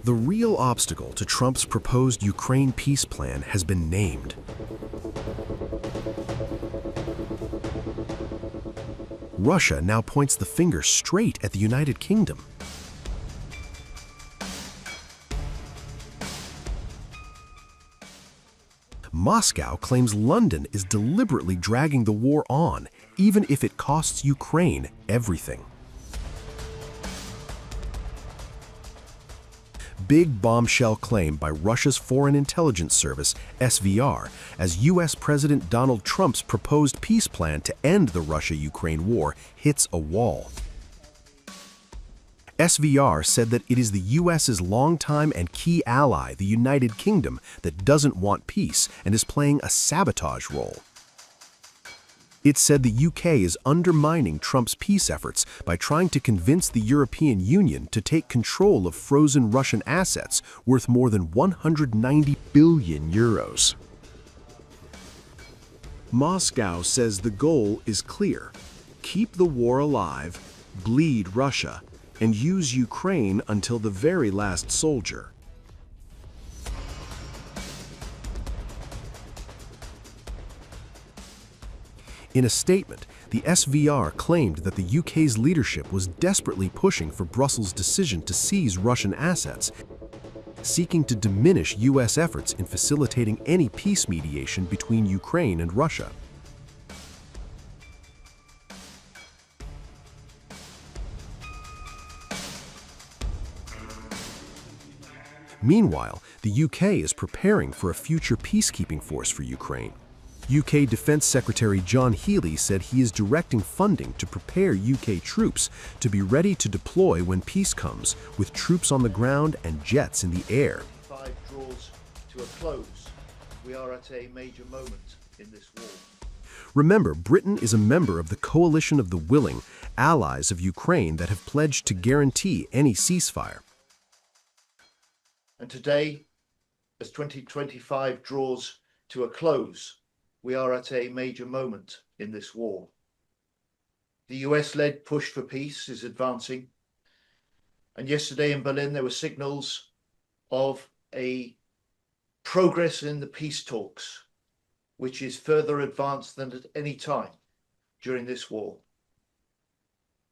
The real obstacle to Trump's proposed Ukraine peace plan has been named. Russia now points the finger straight at the United Kingdom. Moscow claims London is deliberately dragging the war on, even if it costs Ukraine everything. Big bombshell claim by Russia's Foreign Intelligence Service, SVR, as U.S. President Donald Trump's proposed peace plan to end the Russia-Ukraine war hits a wall. SVR said that it is the U.S.'s longtime and key ally, the United Kingdom, that doesn't want peace and is playing a sabotage role. It said the UK is undermining Trump's peace efforts by trying to convince the European Union to take control of frozen Russian assets worth more than 190 billion euros. Moscow says the goal is clear: keep the war alive, bleed Russia, and use Ukraine until the very last soldier. In a statement, the SVR claimed that the UK's leadership was desperately pushing for Brussels' decision to seize Russian assets, seeking to diminish US efforts in facilitating any peace mediation between Ukraine and Russia. Meanwhile, the UK is preparing for a future peacekeeping force for Ukraine. UK Defence Secretary John Healey said he is directing funding to prepare UK troops to be ready to deploy when peace comes, with troops on the ground and jets in the air. Draws to a close. We are at a major moment in this war. Remember, Britain is a member of the coalition of the willing, allies of Ukraine that have pledged to guarantee any ceasefire. And today, as 2025 draws to a close, we are at a major moment in this war. The US-led push for peace is advancing. And yesterday in Berlin, there were signals of a progress in the peace talks, which is further advanced than at any time during this war.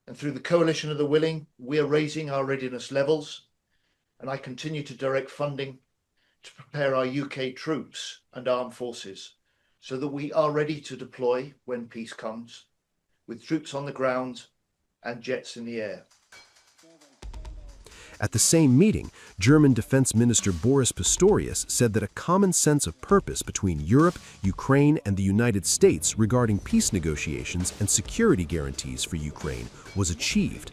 And through the coalition of the willing, we are raising our readiness levels. And I continue to direct funding to prepare our UK troops and armed forces so that we are ready to deploy when peace comes, with troops on the ground and jets in the air. At the same meeting, German Defense Minister Boris Pistorius said that a common sense of purpose between Europe, Ukraine, and the United States regarding peace negotiations and security guarantees for Ukraine was achieved.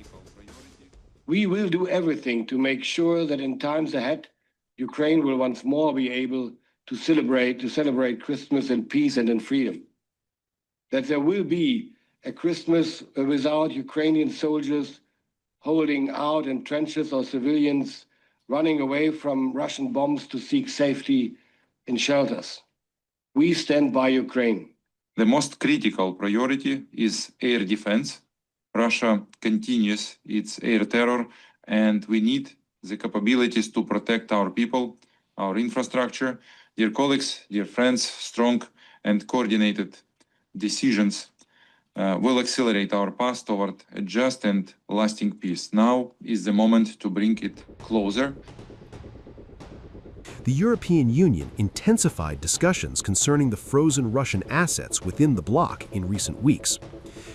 We will do everything to make sure that in times ahead, Ukraine will once more be able to celebrate Christmas in peace and in freedom. That there will be a Christmas without Ukrainian soldiers holding out in trenches or civilians running away from Russian bombs to seek safety in shelters. We stand by Ukraine. The most critical priority is air defense. Russia continues its air terror, and we need the capabilities to protect our people, our infrastructure. Dear colleagues, dear friends, strong and coordinated decisions will accelerate our path toward a just and lasting peace. Now is the moment to bring it closer. The European Union intensified discussions concerning the frozen Russian assets within the bloc in recent weeks.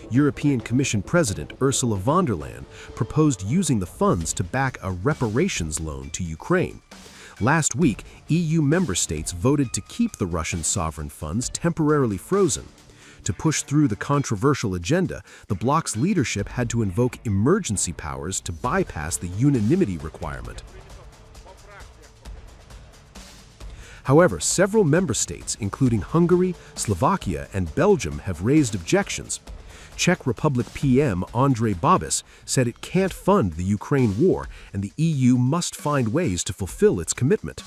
European Commission President Ursula von der Leyen proposed using the funds to back a reparations loan to Ukraine. Last week, EU member states voted to keep the Russian sovereign funds temporarily frozen. To push through the controversial agenda, the bloc's leadership had to invoke emergency powers to bypass the unanimity requirement. However, several member states, including Hungary, Slovakia, and Belgium, have raised objections. Czech Republic PM Andrej Babis said it can't fund the Ukraine war and the EU must find ways to fulfill its commitment.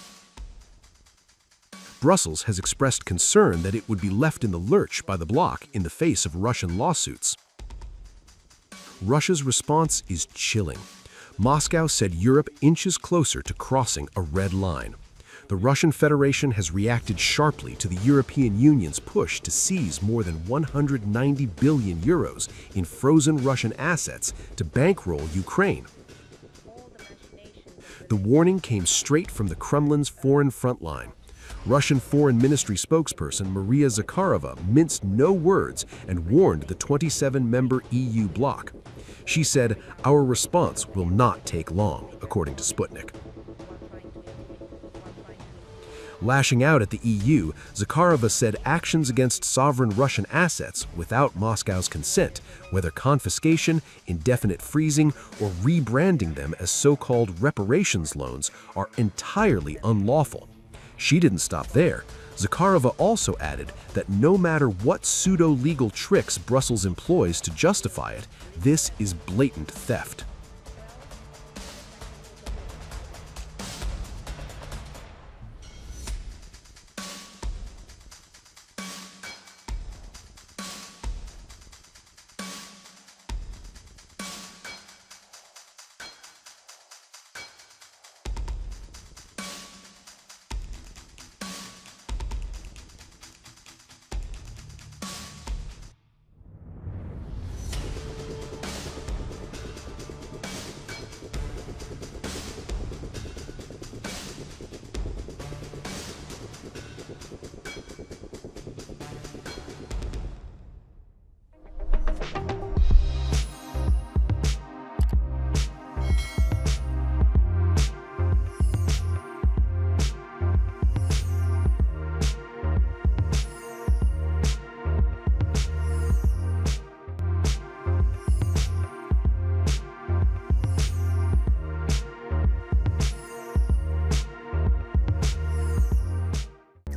Brussels has expressed concern that it would be left in the lurch by the bloc in the face of Russian lawsuits. Russia's response is chilling. Moscow said Europe inches closer to crossing a red line. The Russian Federation has reacted sharply to the European Union's push to seize more than 190 billion euros in frozen Russian assets to bankroll Ukraine. The warning came straight from the Kremlin's foreign front line. Russian Foreign Ministry spokesperson Maria Zakharova minced no words and warned the 27-member EU bloc. She said, "Our response will not take long," according to Sputnik. Lashing out at the EU, Zakharova said actions against sovereign Russian assets without Moscow's consent, whether confiscation, indefinite freezing, or rebranding them as so-called reparations loans, are entirely unlawful. She didn't stop there. Zakharova also added that no matter what pseudo-legal tricks Brussels employs to justify it, this is blatant theft.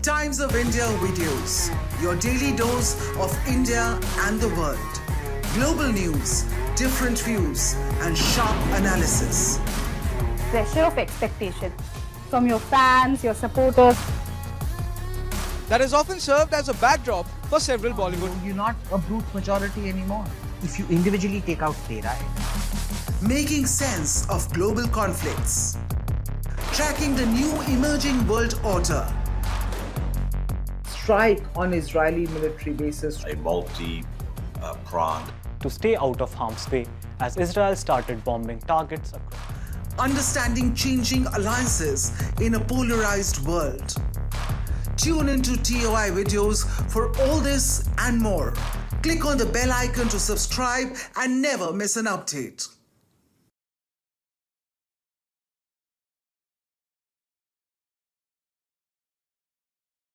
Times of India videos, your daily dose of India and the world. Global news, different views, and sharp analysis. Pressure of expectation from your fans, your supporters. That is often served as a backdrop for several Bollywood. You're not a brute majority anymore. If you individually take out Tehran. Making sense of global conflicts. Tracking the new emerging world order. Strike on Israeli military bases. A multi-pronged. To stay out of harm's way as Israel started bombing targets across. Understanding changing alliances in a polarized world. Tune into TOI videos for all this and more. Click on the bell icon to subscribe and never miss an update.